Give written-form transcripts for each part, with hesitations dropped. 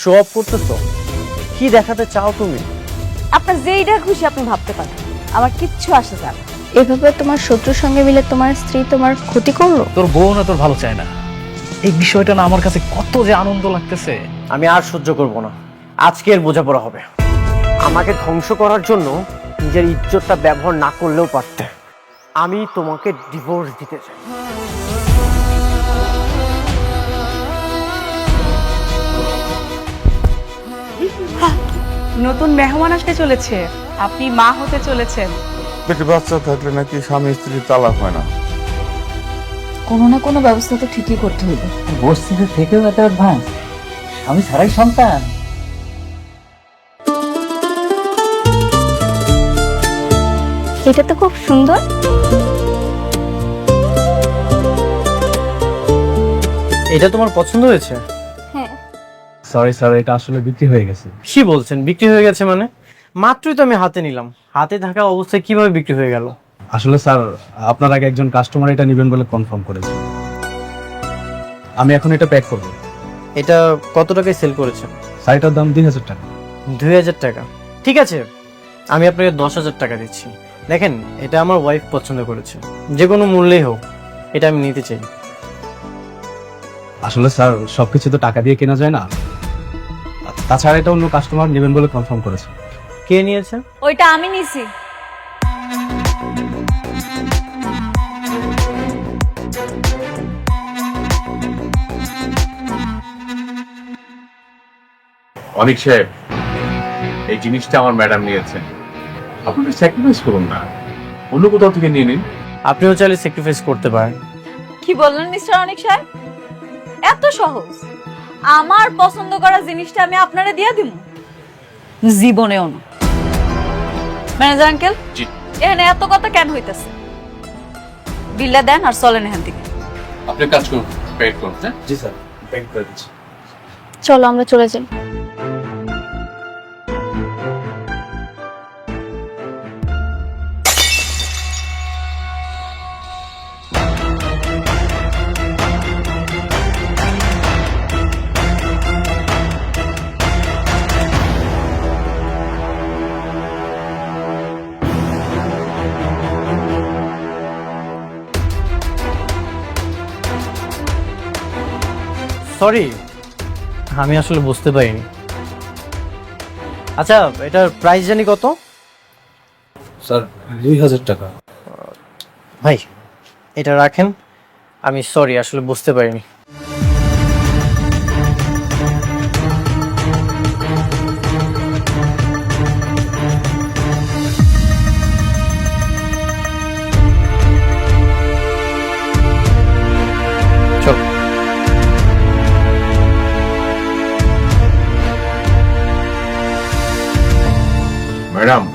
Show off করতেছো? কি দেখাতে চাও তুমি? আপনার যেইটা খুশি আপনি ভাবতে পারেন, আমার কিচ্ছু আসে যায় না। এভাবে তোমার শত্রুর সঙ্গে মিলে তোমার স্ত্রী তোমার ক্ষতি করলো। তোর বউ না তোর ভালো চায় না, এই বিষয়টা না আমার কাছে কত যে আনন্দ লাগতেছে। আমি আর সহ্য করব না, আজকের বোঝাপড়া হবে। আমাকে ধ্বংস করার জন্য নিজের ইজ্জতটা ব্যবহার না করলেও পারতে। আমি তোমাকে ডিভোর্স দিতে চাই। নতুন মেহমান আসতে চলেছে, আপনি মা হতে চলেছেন। পেটে বাচ্চা থাকলে নাকি স্বামী স্ত্রী তালাক হয় না। কোনো না কোনো ব্যবস্থা তো ঠিকই করতে হইবে। বস্তিতে থেকেও এত অ্যাডভান্স, আমি ছাড়াই সন্তান। এটা তো খুব সুন্দর। এটা তোমার পছন্দ হয়েছে? হ্যাঁ। সরি স্যার, এটা আসলে বিক্রি হয়ে গেছে। কি বলছেন বিক্রি হয়ে গেছে মানে? মাত্রই তো আমি হাতে নিলাম, হাতে থাকা অবস্থায় কিভাবে বিক্রি হয়ে গেল? আসলে স্যার, আপনার আগে একজন কাস্টমার এটা নেবেন বলে কনফার্ম করেছে। আমি এখন এটা প্যাক করব। এটা কত টাকায় সেল করেছেন? শাড়িটার দাম 2000 টাকা। 2000 টাকা? ঠিক আছে, আমি আপনাকে 10,000 টাকা দিচ্ছি। দেখেন, এটা আমার ওয়াইফ পছন্দ করেছে, যে কোনো মূল্যেই হোক এটা আমি নিতে চাই। আসলে স্যার, সবকিছু তো টাকা দিয়ে কেনা যায় না, তাছাড়া এটা অন্য কাস্টমার নেবেন বলে কনফার্ম করেছে। কে নিয়েছে? ওইটা আমি নিছি। অনিক সাহেব, এই জিনিসটা আমার ম্যাডাম নিয়েছেন, আপনি স্যাক্রিফাইস করুন না, অন্য কোথাও থেকে নিয়ে নিন। আপনিও চাইলে স্যাক্রিফাইস করতে পারেন। কি বললেন মিস্টার অনিক সাহেব? এত সহজ? আমার পছন্দ করা জিনিসটা আমি আপনারে দিয়ে দিব? জীবনেও না। ম্যানেজার আঙ্কেল, জি। এখানে এত কথা কেন হইতেছে? বিলটা দেন আর চলেন এখান থেকে। আপনি কাজ করুন, পেড করুন। হ্যাঁ, জি স্যার, প্যাক করে দিচ্ছি। চলো আমরা চলে যাই। সরি, আমি আসলে বুঝতে পারিনি। আচ্ছা, এটার প্রাইস জানি কত? স্যার 2000 টাকা। ভাই, এটা রাখেন। আমি সরি, আসলে বুঝতে পারিনি। চল। ম্যাডাম,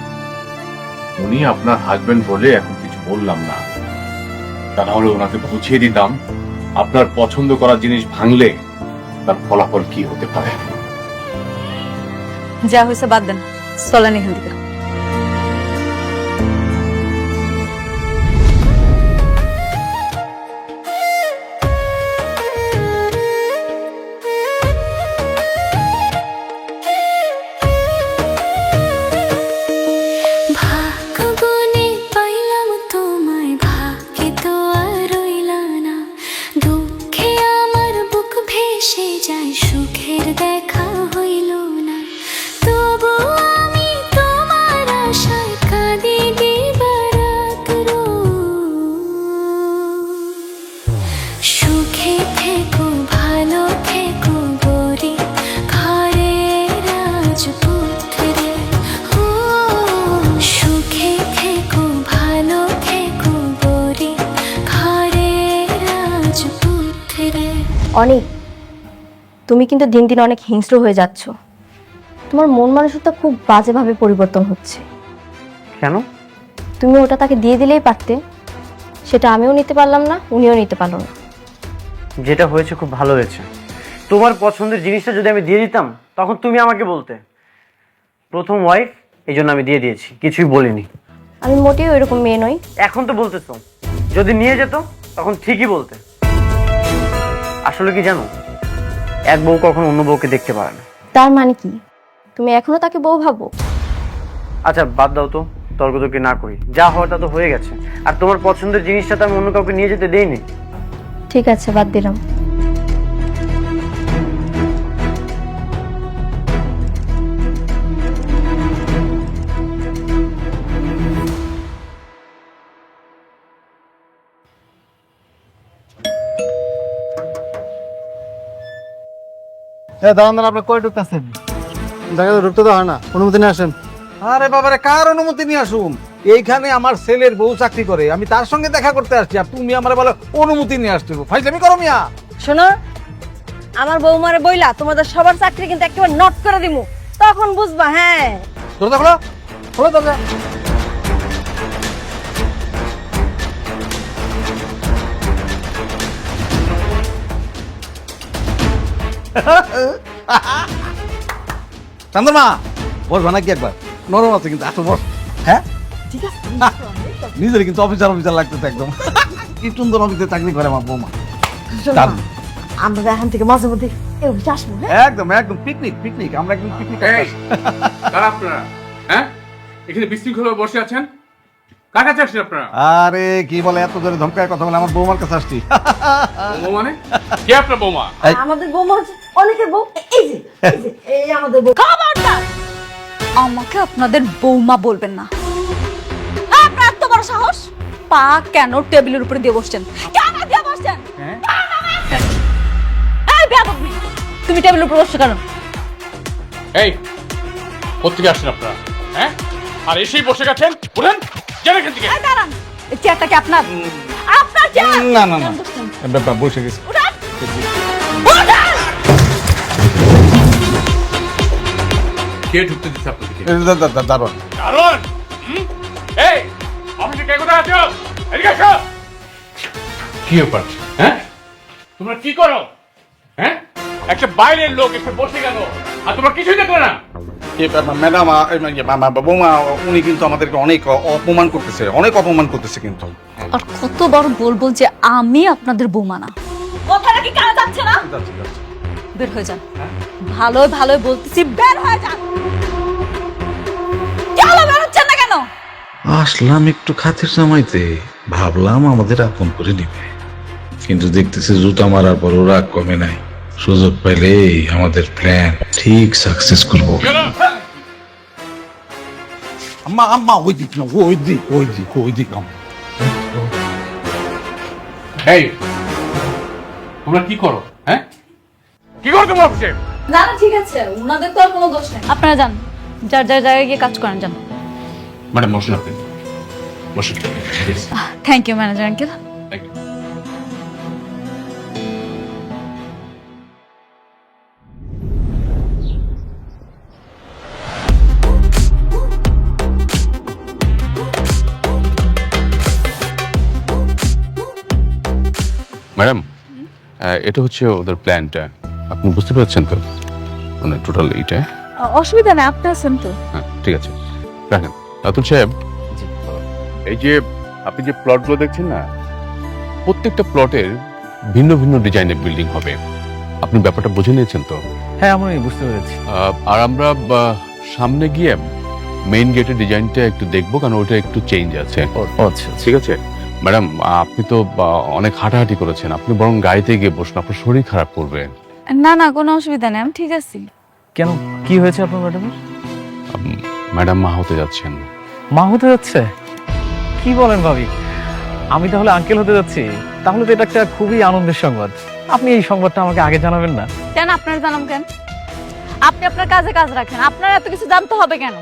উনি আপনার হাজবেন্ড বলে এখন কিছু বললাম না, তা নাহলে ওনাকে বুঝিয়ে দিতাম আপনার পছন্দ করা জিনিস ভাঙলে তার ফলাফল কি হতে পারে। যা হয়েছে বাদ দেন, চলেন এখান থেকে। ভাগ্যগুনে পাইলাম তোমায়, ভাগ্যে তো আর রইলা না। দুঃখে আমার বুক ভেসে যায়, সুখের দেখা হইল না। তবু আমি তোমার আশায় কাঁদি দিবারাত রোজ। সুখে থেকো, ভালো থেকো গরি, ঘরে রাজপুত্রে। ও সুখে থেকো, ভালো থেকো গরি, ঘরে রাজপুত্রে। অনেক, তুমি কিন্তু দিন দিন অনেক হিংস্র হয়ে যাচ্ছ। তোমার মন মানসিকতা খুব বাজেভাবে পরিবর্তন হচ্ছে। কেন? তুমি ওটা তাকে দিয়ে দিলেই পারতে, সেটা আমিও নিতে পারলাম না, উনিও নিতে পারলো না। যেটা হয়েছে খুব ভালো হয়েছে। তোমার পছন্দের জিনিসটা যদি আমি দিয়ে দিতাম, তখন তুমি আমাকে বলতে প্রথম ওয়াইফ, এই জন্য আমি দিয়ে দিয়েছি, কিছুই বলিনি। আমি মোটেও এরকম মেয়ে নই। এখন তো বলতেছো, যদি নিয়ে যেত তখন ঠিকই বলতে। আসলে কি জানো, এক বউ কখনো অন্য বউকে দেখতে পারে না, তার মানে কি তুমি এখনো তাকে বউ ভাবো? আচ্ছা বাদ দাও তো, তর্কতর্কি না করি, যা হওয়ার তা তো হয়ে গেছে। আর তোমার পছন্দের জিনিসটা তো আমি অন্য কাউকে নিয়ে যেতে দেইনি। ঠিক আছে, বাদ দিলাম। দাঁড়ান, আপনি কই ঢুকতেছেন? দেখা ঢুকতে তো হয় না, অনুমতি নিয়ে আসেন। আরে বাবারে, কার অনুমতি নিয়ে আসুন? এইখানে আমার ছেলের বউ চাকরি করে, আমি তার সঙ্গে দেখা করতে আসছি, আর তুমি আমার বলো অনুমতি নিয়ে আসতে ফাইজলামি করো মিয়া। শোনো, আমার বৌমারে বইলা তোমাদের সবার চাকরি কিন্তু একেবারে নট করে দিমু, তখন বুঝবা। হ্যাঁ, দরজা খোলো, খোলো দরজা। চন্দ্রমা, বসবা নাকি একবার? নরম আছে কিন্তু, আসল বস। হ্যাঁ ঠিক আছে। নিজের কিন্তু অফিসার অফিসার লাগতেছে একদম। কি সুন্দর অফিসে চাকরি করে আমার বৌমা। দারুণ। আমরা এখান থেকে মাঝে মধ্যে এই অফিসে আসবো। একদম একদম পিকনিক পিকনিক, আমরা একদম পিকনিক। কারা আপনারা? হ্যাঁ, এখানে বিশৃঙ্খল বসে আছেন, কার কাছে আসছেন আপনারা? আরে কি বলে, এত জোরে ধমকায় কথা বলে, আমার বৌমার কাছে আসছি। বৌমা মানে কে? আপনার বৌমা? আমাদের বৌমা হচ্ছে অনেকের বউ। এই যে এই আমাদের বউ। খবরদার আমাকে আপনাদের বৌমা বলবেন না। আপনার এত বড় সাহস, পা কেন টেবিলের উপরে দিয়ে বসছেন? কেন দিয়ে বসছেন? এই বেয়াদব মেয়ে, তুমি টেবিলের উপরে বসছো কেন? এই কোত্থেকে আসছেন আপনারা? হ্যাঁ, আর এসেই বসে গেছেন, উঠেন যান এখান থেকে। এই দাঁড়ান, এই চেয়ারটা কি আপনার? আপনার চেয়ার? না না না, বসে গেছি। উঠেন, উঠেন। কে ঢুকতে দিচ্ছে আপনাদেরকে? দারুণ। কারণ এই অফিসে কে কোথায় আছো? এদিকে আসো। কি ব্যাপার? হ্যাঁ, তোমরা কি করো? হ্যাঁ, একটা বাইরের লোক এসে বসে গেল আর তোমরা কিছুই দেখো না। ম্যাডাম, বৌমা উনি কিন্তু আমাদেরকে অনেক অপমান করতেছে, অনেক অপমান করতেছে কিন্তু। আর কতবার বলবো যে আমি আপনাদের বৌমা না? কথাটা কি কানে যাচ্ছে না? বের হয়ে যান। ভালো ভালো বলতেছি, বের হয়ে যান। কেন বের হচ্ছেন না কেন? আসলাম একটু খাতির জমাইতে, ভাবলাম আমাদের আপন করে নিবে, কিন্তু দেখতেছি জুতা মারার পর রাগ কমে নাই। সুযোগ পাইলে আমাদের প্ল্যান ঠিক সাকসেস করবো। আম্মা আম্মা, ওই দিক না, ওই দিক ওই দিক ওই দিক। এই তোমরা কি করো? হ্যাঁ, কি করো তোমরা অফিসে? না না, ঠিক আছে, ওনাদের তো আর কোনো দোষ নেই। আপনারা যান, যার যার জায়গায় গিয়ে কাজ করেন, যান। ম্যাডাম বসুন, আপনি বসুন। Thank you manager uncle. Thank you. Madam, এটা হচ্ছে ওদের প্ল্যানটা, আপনি বুঝতে পারছেন তো? মানে টোটাল এইটা। অসুবিধা নেই, আপনি আছেন তো। হ্যাঁ ঠিক আছে, রাখেন। রাতুল সাহেব, এই যে আপনি যে প্লটগুলো দেখছেন না, প্রত্যেকটা প্লটের ভিন্ন ভিন্ন ডিজাইনের বিল্ডিং হবে। আপনি ব্যাপারটা বুঝে নিয়েছেন তো? হ্যাঁ, আমি বুঝতে পেরেছি। আর আমরা সামনে গিয়ে মেইন গেটের ডিজাইনটা একটু দেখবো, কারণ ওইটা একটু চেঞ্জ আছে। আচ্ছা, ঠিক আছে ম্যাডাম, আপনি তো অনেক হাঁটাহাঁটি করেছেন, আপনি বরং গাড়িতে গিয়ে বসুন, আপনার শরীর খারাপ করবে। না না, কোনো অসুবিধা নেই, আমি ঠিক আছি। কেন, কি হয়েছে আপনার ম্যাডামের? ম্যাডাম মা হতে যাচ্ছেন। মা হতে যাচ্ছে? কি বলেন ভাবি, আমি তাহলে আঙ্কেল হতে যাচ্ছি? তাহলে তো এটা একটা খুবই আনন্দের সংবাদ। আপনি এই সংবাদটা আমাকে আগে জানাবেন না? কেন আপনার জানাম কেন? আপনি আপনার কাজে কাজ রাখেন, আপনার এত কিছু জানতে হবে কেন?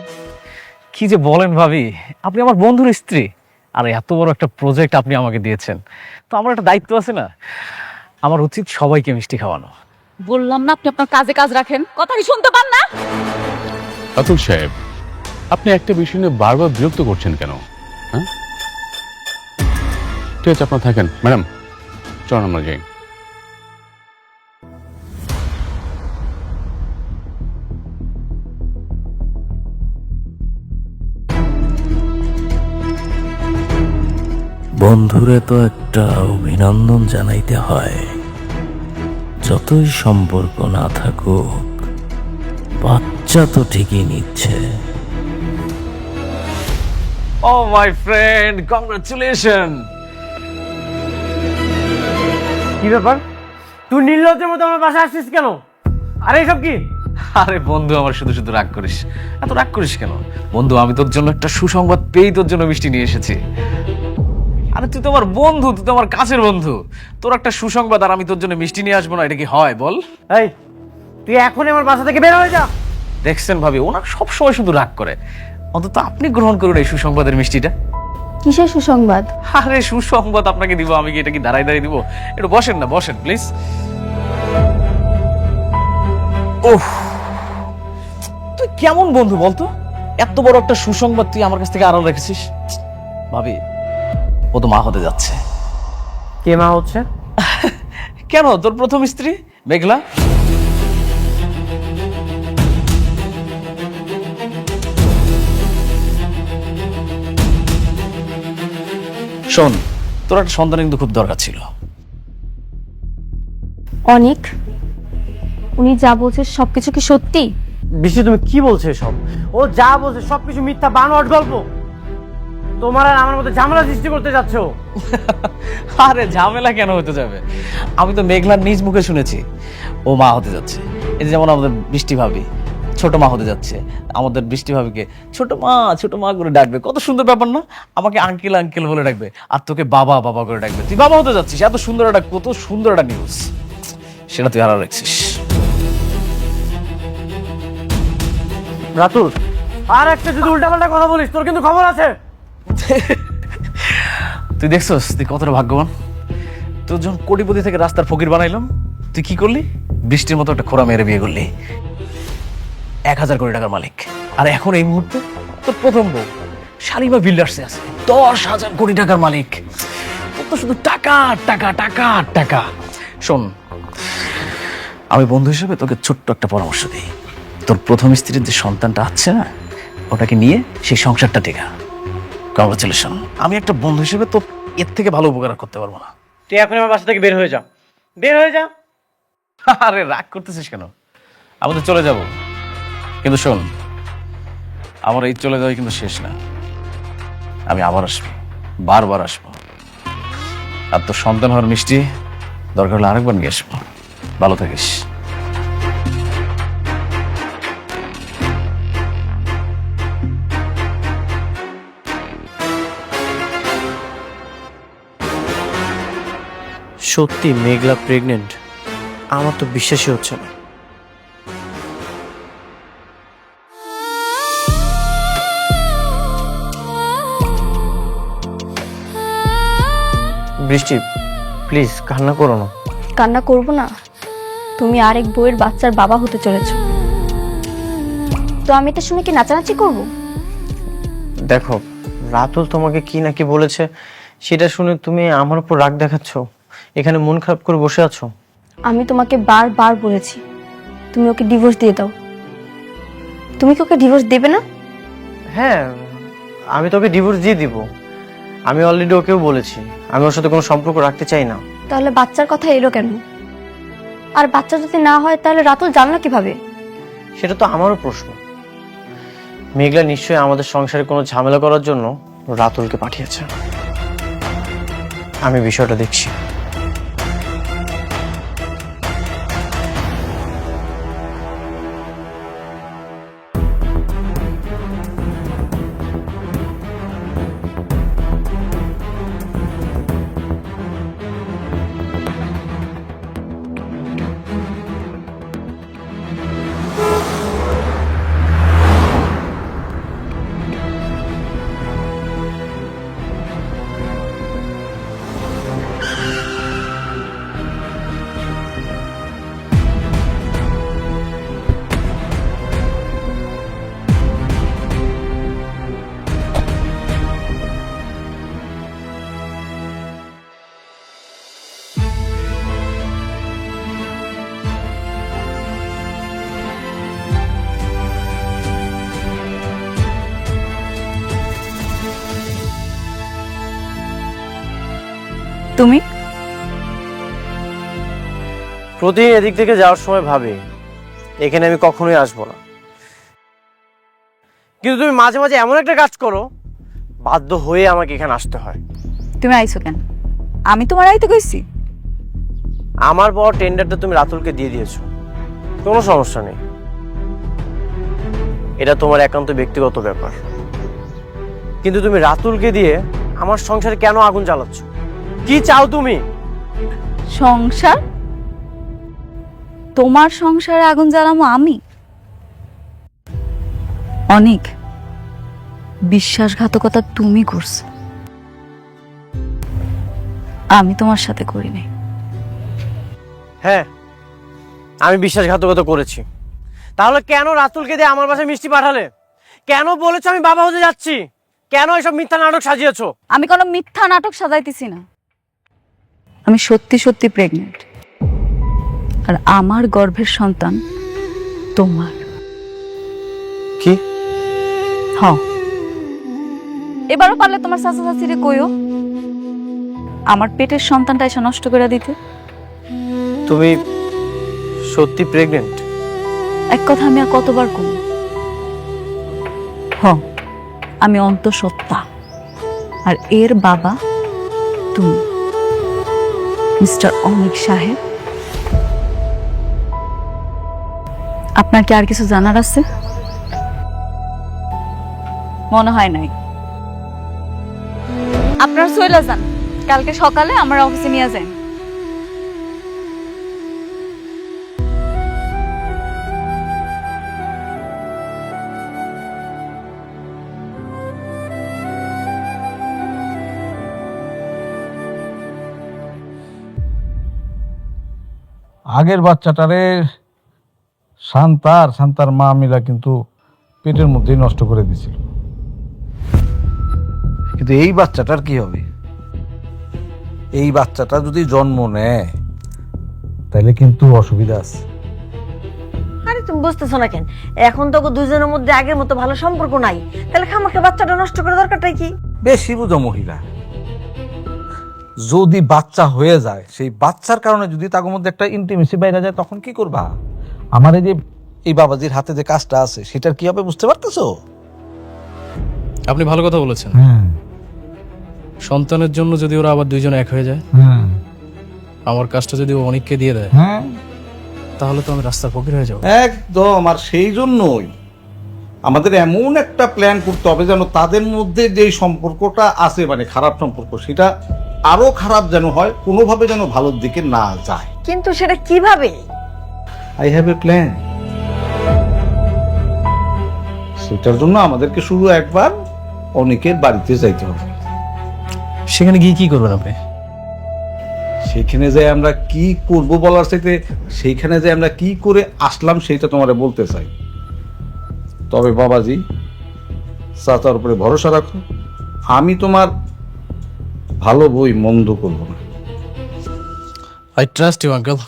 কি যে বলেন ভাবি, আপনি আমার বন্ধুর স্ত্রী, আর এত বড় একটা প্রজেক্ট আপনি আমাকে দিয়েছেন, তো আমার একটা দায়িত্ব আছে না? আমার উচিত সবাইকে মিষ্টি খাওয়ানো। বললাম না আপনি আপনার কাজে কাজ রাখেন, কথা কি শুনতে পান না? রাতুল সাহেব, আপনি একটা বিষয় নিয়ে বারবার বিরক্ত করছেন কেন? হ্যাঁ, ঠিক আছে, আপনার থাকেন। ম্যাডাম চলুন আমরা যাই। বন্ধুরে তো একটা অভিনন্দন জানাইতে হয়, যতই সম্পর্ক না থাকুক, বাচ্চা তো ঠিকই নিচ্ছে। ও মাই ফ্রেন্ড, কংগ্রাচুলেশন। কি ব্যাপার, তুই নির্লজ্জের মতো আমার বাসায় আসছিস কেন? আরে এসব কি? আরে বন্ধু, আমার শুধু শুধু রাগ করিস, এত রাগ করিস কেন বন্ধু? আমি তোর জন্য একটা সুসংবাদ পেয়েই তোর জন্য মিষ্টি নিয়ে এসেছি। আরে তুই তো আমার বন্ধু, তুই তো আমার কাছের বন্ধু, তোর একটা সুসংবাদ আর আমি তোর জন্য মিষ্টি নিয়ে আসবো না, এটা কি হয় বল? এই, তুই এখনই আমার বাসা থেকে বের হয়ে যা। দেখছেন ভাবি, ওনার সবসময় শুধু রাগ করে, অন্তত আপনি গ্রহণ করুন এই সুসংবাদের মিষ্টিটা। কিসের সুসংবাদ? আরে সুসংবাদ আপনাকে দিব, আমি কি এটা কি দাঁড়াই দাঁড়িয়ে দিব? একটু বসেন না, বসেন প্লিজ। ওহ, তুই কেমন বন্ধু বলতো? এত বড় একটা সুসংবাদ তুই আমার কাছ থেকে আড়াল রেখেছিস। ভাবি, ও তো মা হতে যাচ্ছে। কে মা হচ্ছে? কেন, তোর প্রথম স্ত্রী মেঘলা। শোন, তোর একটা সন্তান কিন্তু খুব দরকার ছিল। অনেক, উনি যা বলছে সবকিছু কি সত্যি? বৃষ্টি, তুমি কি বলছো এসব? ও যা বলছে সবকিছু মিথ্যা, বানোয়াট গল্প। তোমার আর আমার মধ্যে ঝামেলা সৃষ্টি করতে যাচ্ছ। আরে ঝামেলা কেন হতে যাবে? আমি তো মেঘলার নিজ মুখে শুনেছি ও মা হতে যাচ্ছে। এই যেমন আমাদের বৃষ্টি ভাবি ছোট মা হতে যাচ্ছে, আমাদের বৃষ্টি ভাবিকে ছোট মা করে ডাকবে। কত সুন্দর ব্যাপার না? আমাকে আঙ্কেল আঙ্কেল বলে ডাকবে, আর তোকে বাবা বাবা করে ডাকবে। তুই বাবা হতে যাচ্ছিস, এত সুন্দর একটা, কত সুন্দর একটা নিউজ, সেটা তুই হারা রাখছিস। রাতুল, আর একটা যদি উল্টাপাল্টা কথা বলিস তোর কিন্তু খবর আছে। তুই দেখছস তুই কতটা ভাগ্যবান? তোর যখন কোটিপতি থেকে রাস্তার ফকির বানাইলাম, তুই কি করলি? বৃষ্টির মতো একটা খোড়া মেরে বিয়ে করলি, 1000 কোটি টাকার মালিক। আর এখন এই মুহূর্তে তোর প্রথম বউ শালিমা বিল্ডার্সে আছে 10,000 কোটি টাকার মালিক। তোর তো শুধু টাকা টাকা টাকা টাকা। শোন, আমি বন্ধু হিসেবে তোকে ছোট্ট একটা পরামর্শ দিই। তোর প্রথম স্ত্রীর যে সন্তানটা আছে না, ওটাকে নিয়ে সেই সংসারটা টেকা। কংগ্রাচুলেশন। আমি একটা বন্ধু হিসেবে তো এর থেকে ভালো উপকার করতে পারবো না। তুই এখন আমার বাসা থেকে বের হয়ে যা, বের হয়ে যা। আরে রাগ করতেছিস কেন? আমাদের চলে যাব, কিন্তু শোন, আমার এই চলে যাওয়াই কিন্তু শেষ না। আমি আবার আসবো, বারবার আসবো। আর তোর সন্তান হওয়ার মিষ্টি দরকার হলে আরেকবার নিয়ে আসবো। ভালো থাকিস। সত্যি মেঘলা প্রেগনেন্ট? আমার তো বিশ্বাসই হচ্ছে না। বৃষ্টি, প্লিজ কান্না করো না। কান্না করব না? তুমি আরেক বউয়ের বাচ্চার বাবা হতে চলেছো, তো আমি এটা শুনে কি নাচানাচি করব? দেখো, রাতুল তোমাকে কি নাকি বলেছে, সেটা শুনে তুমি আমার উপর রাগ দেখাচ্ছ, এখানে মন খারাপ করে বসে আছো। আমি তোমাকে বারবার বলেছি তুমি ওকে ডিভোর্স দিয়ে দাও। তুমি কি ওকে ডিভোর্স দেবে না? হ্যাঁ, আমি তোকে ডিভোর্স দিয়ে দিব। আমি অলরেডি ওকেও বলেছি আমি ওর সাথে কোনো সম্পর্ক রাখতে চাই না। তাহলে বাচ্চার কথা এলো কেন? আর বাচ্চা যদি না হয় তাহলে রাতুল জানলো কিভাবে? সেটা তো আমারও প্রশ্ন। মেঘলা নিশ্চয়ই আমাদের সংসারে কোনো ঝামেলা করার জন্য রাতুলকে পাঠিয়েছে। আমি বিষয়টা দেখছি। তুমি প্রতিদিন এদিক থেকে যাওয়ার সময় ভাবি এখানে আমি কখনোই আসবো না। কিন্তু তুমি মাঝে মাঝে এমন একটা কাজ করো, বাধ্য হয়ে আমাকে এখানে আসতে হয়। তুমি আইছো কেন? আমি তোমার আইতে কইছি? আমার বড় টেন্ডারটা তুমি রাতুলকে দিয়ে দিয়েছো, কোনো সমস্যা নেই, এটা তোমার একান্ত ব্যক্তিগত ব্যাপার। কিন্তু তুমি রাতুলকে দিয়ে আমার সংসারে কেন আগুন জ্বালাচ্ছ? কি চাও তুমি? সংসার? তোমার সংসারে আগুন জ্বালামো আমি? অনেক বিশ্বাসঘাতকতা তুমি করছো, আমি তোমার সাথে করি নাই। হ্যাঁ, আমি বিশ্বাসঘাতকতা করেছি। তাহলে কেন রাতুলকে দিয়ে আমার বাসায় মিষ্টি পাঠালে? কেন বলেছো আমি বাবা হতে যাচ্ছি? কেন এসব মিথ্যা নাটক সাজিয়েছো? আমি কোনো মিথ্যা নাটক সাজাইতেছি না, আমি সত্যি সত্যি প্রেগনেন্ট, আর আমার গর্ভের সন্তান তোমার। কি? হ্যাঁ, এবারও পারলে তোমার চাচা চাচিরে কইও আমার পেটের সন্তানটা এসে নষ্ট করে দিতে। তুমি সত্যি প্রেগনেন্ট? এক কথা আমি আর কতবার কই? হ্যাঁ, আমি অন্তঃসত্ত্বা, আর এর বাবা তুমি, মিস্টার অনিক সাহেব। আপনার কি আর কিছু জানার আছে? মনে হয় নাই। আপনার চলে যান, কালকে সকালে আমার অফিসে নিয়ে যান। আগের বাচ্চাটারে শান্তার মা মিলা কিন্তু পেটের মধ্যেই নষ্ট করে দিছিল, কিন্তু এই বাচ্চাটার কি হবে? এই বাচ্চাটা যদি জন্ম নেয় তাহলে কিন্তু অসুবিধা আছে। আরে তুমি বুঝতেছো না কেন? এখন তো দুজনের মধ্যে আগের মতো ভালো সম্পর্ক নাই, তাহলে খামাকে বাচ্চাটা নষ্ট করে দরকারটাই কি? বেশি বুঝো মহিলা। যদি বাচ্চা হয়ে যায়, সেই বাচ্চার কারণে যদি তার মধ্যে একটা ইন্টিমেসি বাইরে যায়, তখন কি করবা? আমার এই যে এই বাবাজির হাতে যে কাজটা আছে, সেটার কি হবে বুঝতে পারতেছো? আপনি ভালো কথা বলেছেন। সন্তানের জন্য যদি ওরা আবার দুইজন এক হয়ে যায়, আমার কাজটা যদি ও অনেককে দিয়ে দেয়, তাহলে তো আমি রাস্তার ফকির হয়ে যাবো। একদম। আর সেই জন্যই আমাদের এমন একটা প্ল্যান করতে হবে যেন তাদের মধ্যে যে সম্পর্কটা আছে, মানে খারাপ সম্পর্ক, সেটা আরো খারাপ যেন হয়, কোনোভাবে যেন ভালোর দিকে না যায়। কিন্তু সেটা কিভাবে? I have a plan. সেটার জন্য আমাদেরকে শুধু একবার অনেকের বাড়িতে যাইতে হবে। সেখানে গিয়ে কি করবেন আপনি? সেখানে যে আমরা কি করব বলার চাইতে সেইখানে যে আমরা কি করে আসলাম সেটা তোমারে বলতে চাই। তবে বাবাজি, চাচার উপরে ভরসা রাখো, আমি তোমার ভালো বই মন্দ করব না। I trust you uncle.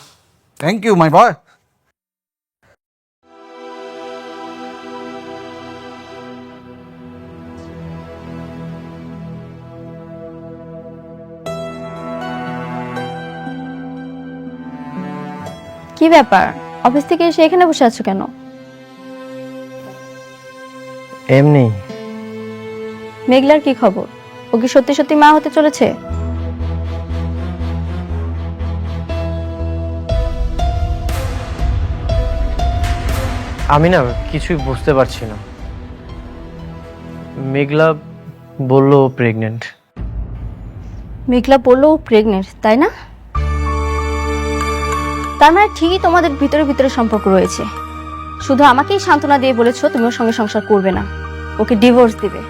Thank you my boy. কি ব্যাপার, অফিস থেকে এসে এখানে বসে আছো কেন? এমনি। মেঘলার কি খবর? ও কি সত্যি সত্যি মা হতে চলেছে? আমি না কিছুই বুঝতে পারছি না। মেঘলা বলল প্রেগনেন্ট। মেঘলা বললো ও প্রেগনেন্ট, তাই না? তার মানে ঠিকই তোমাদের ভিতরে ভিতরে সম্পর্ক রয়েছে। শুধু আমাকেই সান্ত্বনা দিয়ে বলেছো তুমি ওর সঙ্গে সংসার করবে না, ওকে ডিভোর্স দিবে।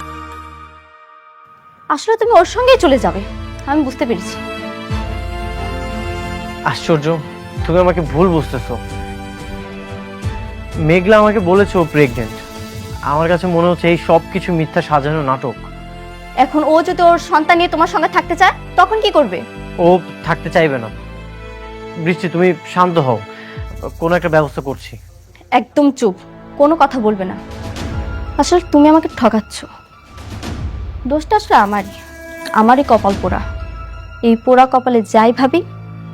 আসলে তুমি ওর সঙ্গেই চলে যাবে, আমি বুঝতে পেরেছি। আশ্চর্য, তুমি আমাকে ভুল বুঝতেছো। মেঘলা আমাকে বলেছে ও প্রেগনেন্ট। আমার কাছে মনে হচ্ছে এই সব কিছু মিথ্যা সাজানো নাটক। এখন ও যদি ওর সন্তান নিয়ে তোমার সঙ্গে থাকতে চায়, তখন কি করবে? ও থাকতে চাইবে না। বৃষ্টি, তুমি শান্ত হও, কোনো একটা ব্যবস্থা করছি। একদম চুপ, কোনো কথা বলবে না। আসলে তুমি আমাকে ঠকাচ্ছ। দোষটা আসলে আমারই কপাল পোড়া। এই পোড়া কপালে যাই ভাবি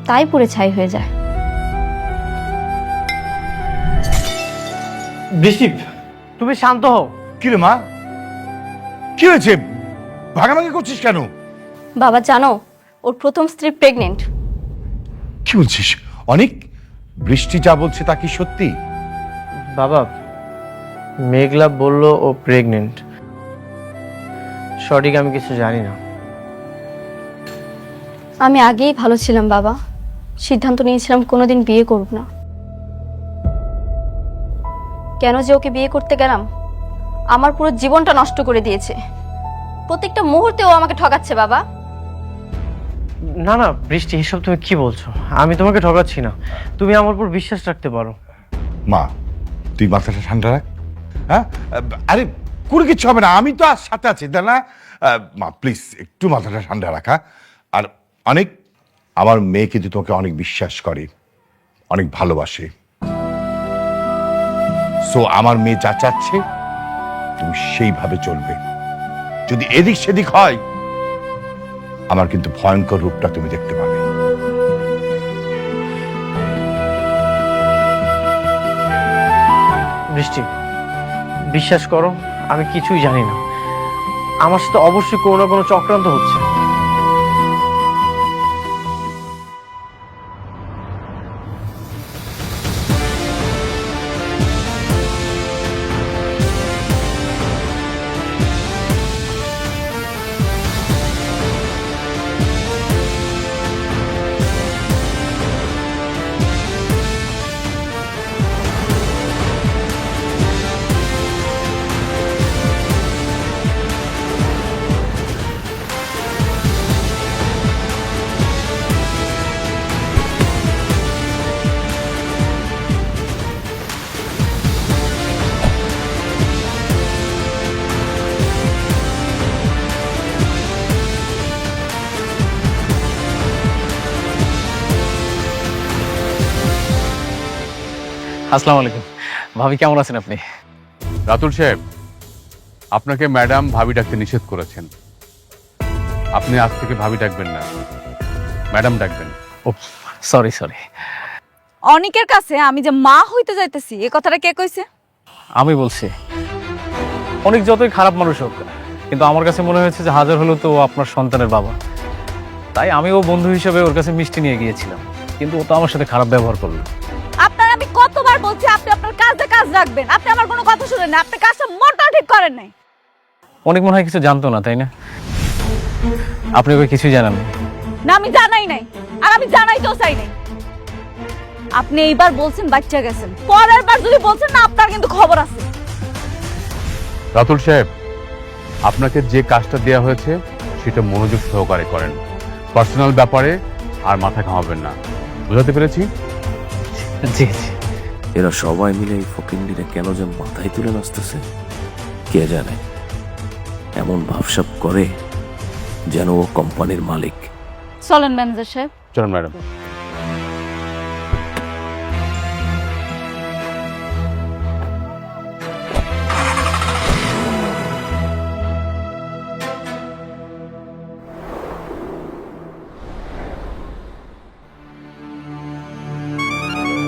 তাই পুড়ে ছাই হয়ে যায়। বৃষ্টি, তুমি শান্ত হও। কি রে মা, কি হয়েছে? ভাগাভাগি করছিস কেন? বাবা জানো, ওর প্রথম স্ত্রী প্রেগনেন্ট। কি বলছিস? অনেক বৃষ্টি যা বলছে তা কি সত্যি? বাবা, মেঘলা বলল ও প্রেগনেন্ট। সঠিক আমি কিছু জানি না। আমি আগেই ভালো ছিলাম বাবা, সিদ্ধান্ত নিয়েছিলাম কোনোদিন বিয়ে করব না। কেন যে ওকে বিয়ে করতে গেলাম, আমার পুরো জীবনটা নষ্ট করে দিয়েছে। প্রত্যেকটা মুহূর্তে ও আমাকে ঠকাচ্ছে বাবা। না না বৃষ্টি, এসব তুমি কি বলছো? আমি তোমাকে ঠকাচ্ছি না, তুমি আমার উপর বিশ্বাস রাখতে পারো। মা, তুই মাথাটা ঠান্ডা রাখ। হ্যাঁ, আরে কোনো কিছু হবে না, আমি তো আর সাথে আছি, তাই না? মা প্লিজ একটু মাথাটা ঠান্ডা রাখা। আর অনেক, আমার মেয়ে কিন্তু তোমাকে অনেক বিশ্বাস করে, অনেক ভালোবাসে। সো আমার মেয়ে যা চাচ্ছে তুমি সেইভাবে চলবে। যদি এদিক সেদিক হয়, আমার কিন্তু ভয়ঙ্কর রূপটা তুমি দেখতে পাবে। বৃষ্টি, বিশ্বাস করো আমি কিছুই জানি না। আমার সাথে অবশ্যই কোনো না কোনো চক্রান্ত হচ্ছে। আসসালামু আলাইকুম। ভাবি কেমন আছেন আপনি? রাতুল সাহেব, আপনাকে ম্যাডাম ভাবি ডাকতে নিষেধ করেছেন। আপনি আজ থেকে ভাবি ডাকবেন না, ম্যাডাম ডাকবেন। ও সরি সরি। অনেকের কাছে আমি যে মা হইতে যাইতেছি, এ কথাটা কে কইছে? আমি বলছি। অনেক যতই খারাপ মানুষ হোক, কিন্তু আমার কাছে মনে হয়েছে যে হাজার হলেও তো ও আপনার সন্তানের বাবা। তাই আমি ও বন্ধু হিসেবে ওর কাছে মিষ্টি নিয়ে গিয়েছিলাম, কিন্তু ও তো আমার সাথে খারাপ ব্যবহার করলো। আপনার আমি কতবার বলছি আপনি আপনার কাজে কাজ রাখবেন, আপনি আমার কোনো কথা শুনেন না। আপনি কাজটা মোটেও ঠিক করেন নাই। অনেক মনে হয় কিছু জানতো না, তাই না? আপনি ওকে কিছুই জানান না? না, আমি জানাই নাই, আর আমি জানাইতেও চাই নাই। আপনি এইবার বলছেন বাচ্চা গেছেন, পরের বার যদি বলছেন না, আপনার কিন্তু খবর আছে। রাতুল সাহেব, আপনাকে যে কাজটা দেওয়া হয়েছে সেটা মনোযোগ সহকারে করেন। পার্সোনাল ব্যাপারে আর মাথা ঘামাবেন না। বুঝাতে পেরেছি? জি জি। এরা সবাই মিলে এই ফকিন্ডিরে কেন যে মাথায় তুলে নাচতেছে কে জানে। এমন ভাবসাব করে যেন ও কোম্পানির মালিক। চলেন ম্যানেজার সাহেব। চলুন ম্যাডাম।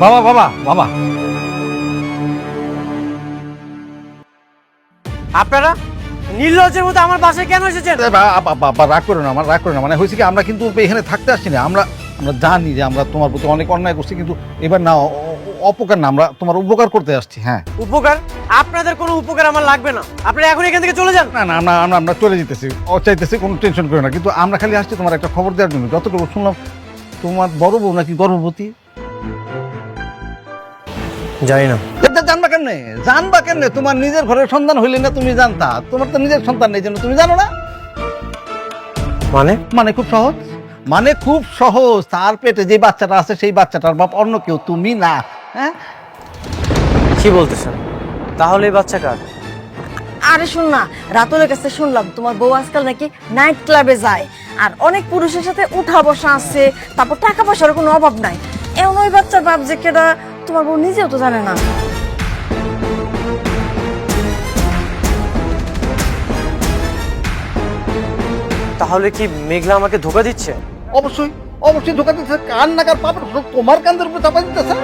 বাবা বাবা বাবা, আপনারা নির্লজ্জের মতো আমার বাসায় কেন এসেছেন? রাগ করো না, আমার রাগ করো না। মানে হয়েছে কি, আমরা কিন্তু এখানে থাকতে আসছি না। আমরা জানি যে আমরা তোমার প্রতি অনেক অন্যায় করছি, কিন্তু এবার না, অপকার না, আমরা তোমার উপকার করতে আসছি। হ্যাঁ, উপকার? আপনাদের কোনো উপকার আমার লাগবে না, আপনারা এখন এখান থেকে চলে যান। না না, আমরা চলে যেতেছি, চাইতেছি, কোনো টেনশন করো না। কিন্তু আমরা খালি আসছি তোমার একটা খবর দেওয়ার জন্য। যতটুকু শুনলাম তোমার বড় বউ নাকি গর্ভবতী। জানি না। জানবা কেন? তোমার নিজের ঘরের সন্তান হইলে না তুমি জানতা? তোমার তো নিজের সন্তান নেই, জন্য তুমি জানো না। মানে খুব সহজ, মানে খুব সহজ। তার পেটে যে বাচ্চাটা আছে সেই বাচ্চাটার বাপ অন্য কেউ, তুমি না। হ্যাঁ, কি বলতেছেন? তাহলে এই বাচ্চা কার? আরে শুন না, রাতুলের কাছে শুনলাম তোমার বউ আজকাল নাকি নাইট ক্লাবে যায়, আর অনেক পুরুষের সাথে উঠা বসা আছে, তারপর টাকা পয়সার কোনো অভাব নাই। এমন ওই বাচ্চার বাপ যে কেডা তোমার বউ নিজেও তো জানে না। তাহলে কি মেঘলা আমাকে ধোকা দিচ্ছে? অবশ্যই অবশ্যই ধোকা দিচ্ছে। কান নাকার পাপের তোমার কান্দের উপরে চাপা দিতেছে।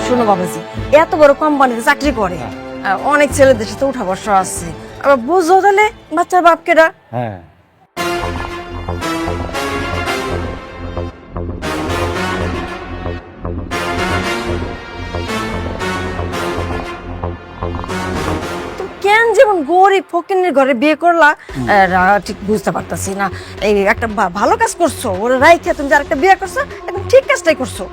শোনো বাবাজি, এত বড় কোম্পানিতে চাকরি করে, অনেক ছেলেদের সাথে উঠা বসা আছে, আবার বুঝো তাহলে বাচ্চার বাপকেরা। হ্যাঁ কেন যেমন গরিব ফকিনের ঘরে বিয়ে করলা, ঠিক বুঝতে পারতাছি না। এই একটা ভালো কাজ করছো, ওরা রাইখে তুমি যার একটা বিয়ে করছো, একদম ঠিক কাজটাই করছো।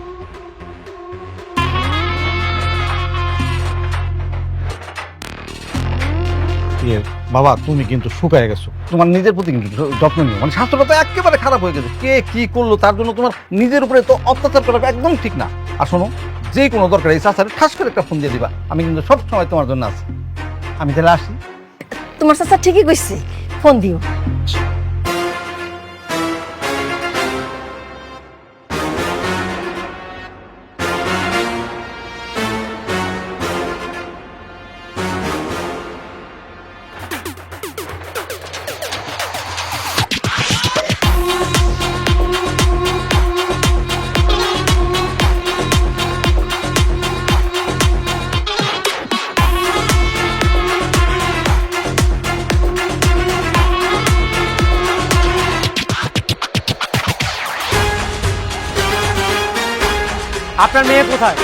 বাবা তুমি কিন্তু শুকায় গেছো, তোমার নিজের প্রতি কিন্তু যত্ন নিও, মানে স্বাস্থ্যটা তো একেবারে খারাপ হয়ে গেছে। কে কি করলো তার জন্য তোমার নিজের উপরে তো অত্যাচার করা একদম ঠিক না। আর শোনো, যে কোনো দরকার এই চাচারে ঠাস করে একটা ফোন দিয়ে দিবা, আমি কিন্তু সব সময় তোমার জন্য আছি। আমি তাহলে আসি। তোমার চাচা ঠিকই কইছে, ফোন দিও। আপনার মেয়ে কোথায়?